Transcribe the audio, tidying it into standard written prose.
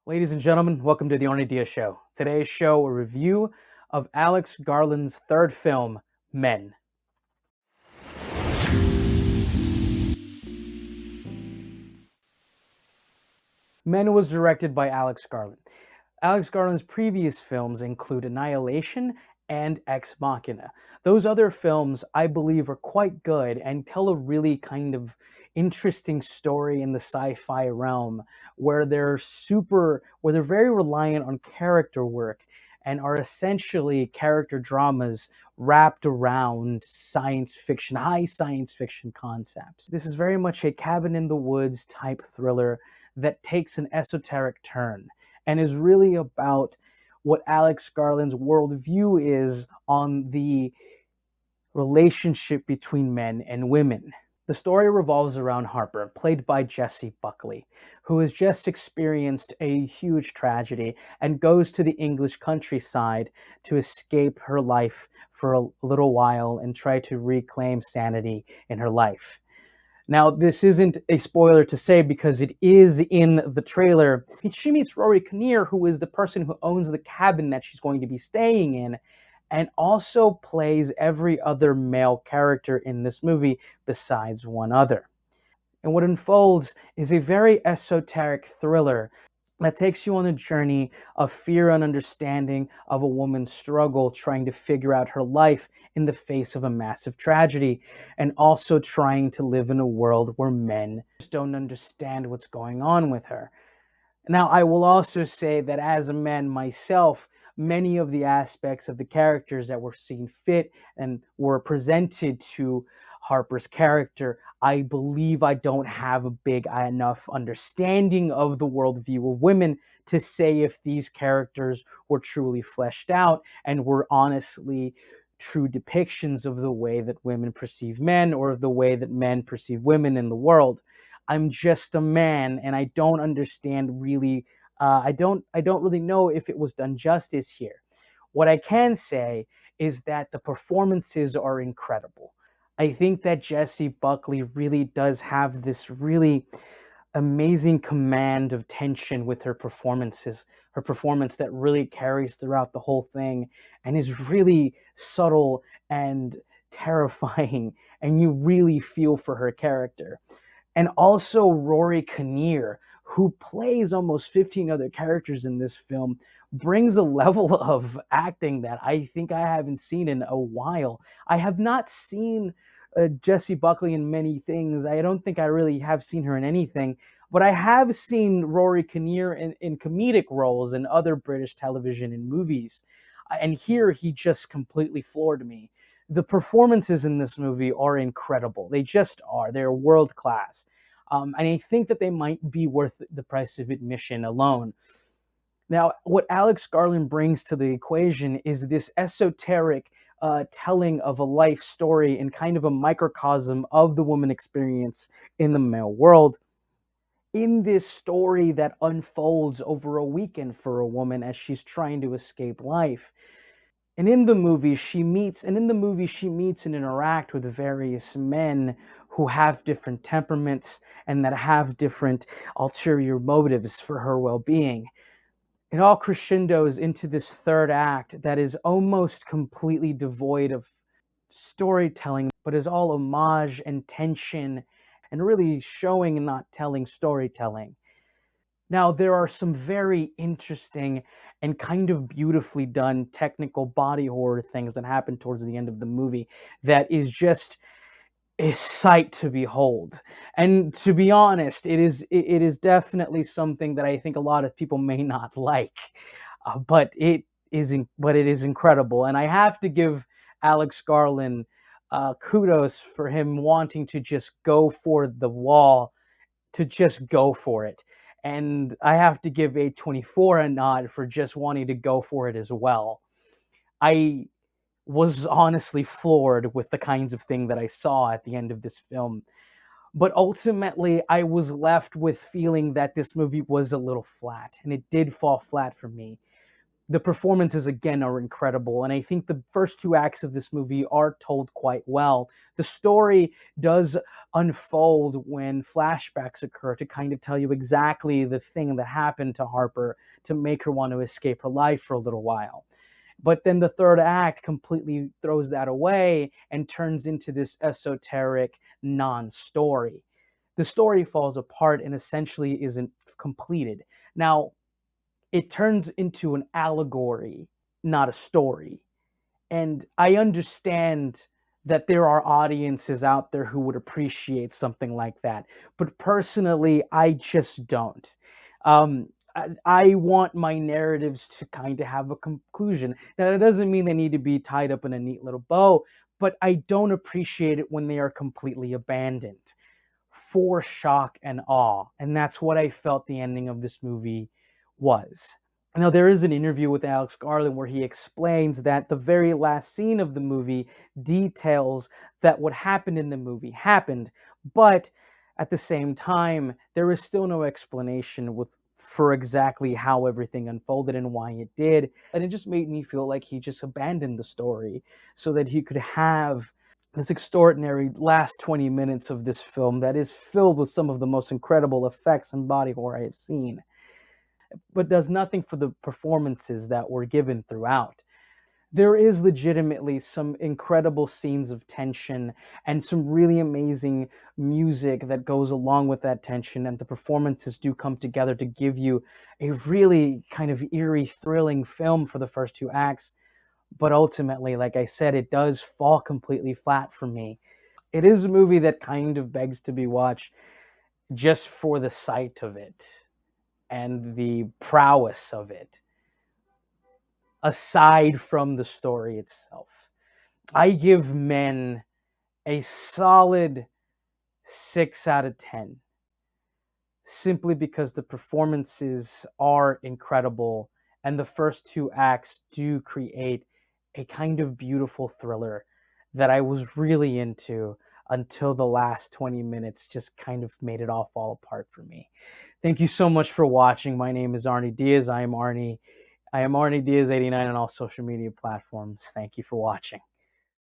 Ladies and gentlemen, welcome to the Only Dia Show. Today's show, a review of Alex Garland's third film, Men. Men was directed by Alex Garland. Alex Garland's previous films include Annihilation and Ex Machina. Those other films, I believe, are quite good and tell a really kind of interesting story in the sci-fi realm where they're very reliant on character work and are essentially character dramas wrapped around science fiction, high science fiction concepts. This is very much a cabin in the woods type thriller that takes an esoteric turn and is really about what Alex Garland's worldview is on the relationship between men and women. The story revolves around Harper, played by Jessie Buckley, who has just experienced a huge tragedy and goes to the English countryside to escape her life for a little while and try to reclaim sanity in her life. Now, this isn't a spoiler to say because it is in the trailer. She meets Rory Kinnear, who is the person who owns the cabin that she's going to be staying in, and also plays every other male character in this movie besides one other. And what unfolds is a very esoteric thriller that takes you on a journey of fear and understanding of a woman's struggle trying to figure out her life in the face of a massive tragedy, and also trying to live in a world where men just don't understand what's going on with her. Now, I will also say that as a man myself, many of the aspects of the characters that were seen fit and were presented to Harper's character, I believe I don't have a big enough understanding of the worldview of women to say if these characters were truly fleshed out and were honestly true depictions of the way that women perceive men or the way that men perceive women in the world. I'm just a man, and I don't understand really. I don't really know if it was done justice here. What I can say is that the performances are incredible. I think that Jessie Buckley really does have this really amazing command of tension with her performances, her performance that really carries throughout the whole thing and is really subtle and terrifying, and you really feel for her character. And also Rory Kinnear, who plays almost 15 other characters in this film, brings a level of acting that I think I haven't seen in a while. I have not seen Jessie Buckley in many things. I don't think I really have seen her in anything, but I have seen Rory Kinnear in comedic roles in other British television and movies. And here he just completely floored me. The performances in this movie are incredible. They just are. They're world class. And I think that they might be worth the price of admission alone. Now, what Alex Garland brings to the equation is this esoteric telling of a life story in kind of a microcosm of the woman experience in the male world. In this story that unfolds over a weekend for a woman as she's trying to escape life. And in the movie, she meets and interact with various men who have different temperaments and that have different ulterior motives for her well-being. It all crescendos into this third act that is almost completely devoid of storytelling, but is all homage and tension and really showing and not telling storytelling. Now, there are some very interesting and kind of beautifully done technical body horror things that happen towards the end of the movie that is just a sight to behold. And to be honest, it is definitely something that I think a lot of people may not like, but it is incredible. And I have to give Alex Garland kudos for him wanting to just go for the wall, to just go for it. And I have to give A24 a nod for just wanting to go for it as well. I was honestly floored with the kinds of thing that I saw at the end of this film. But ultimately, I was left with feeling that this movie was a little flat, and it did fall flat for me. The performances again are incredible, and I think the first two acts of this movie are told quite well. The story does unfold when flashbacks occur to kind of tell you exactly the thing that happened to Harper to make her want to escape her life for a little while. But then the third act completely throws that away and turns into this esoteric non-story. The story falls apart and essentially isn't completed. Now, it turns into an allegory, not a story. And I understand that there are audiences out there who would appreciate something like that. But personally, I just don't. I want my narratives to kind of have a conclusion. Now, that doesn't mean they need to be tied up in a neat little bow, but I don't appreciate it when they are completely abandoned for shock and awe. And that's what I felt the ending of this movie was. Now, there is an interview with Alex Garland where he explains that the very last scene of the movie details that what happened in the movie happened, but at the same time, there is still no explanation for exactly how everything unfolded and why it did. And it just made me feel like he just abandoned the story so that he could have this extraordinary last 20 minutes of this film that is filled with some of the most incredible effects and body horror I have seen, but does nothing for the performances that were given throughout. There is legitimately some incredible scenes of tension and some really amazing music that goes along with that tension, and the performances do come together to give you a really kind of eerie, thrilling film for the first two acts. But ultimately, like I said, it does fall completely flat for me. It is a movie that kind of begs to be watched just for the sight of it and the prowess of it, aside from the story itself. I give Men a solid 6 out of 10, simply because the performances are incredible and the first two acts do create a kind of beautiful thriller that I was really into until the last 20 minutes just kind of made it all fall apart for me. Thank you so much for watching. My name is Arnie Diaz. I am Arnie Diaz 89 on all social media platforms. Thank you for watching.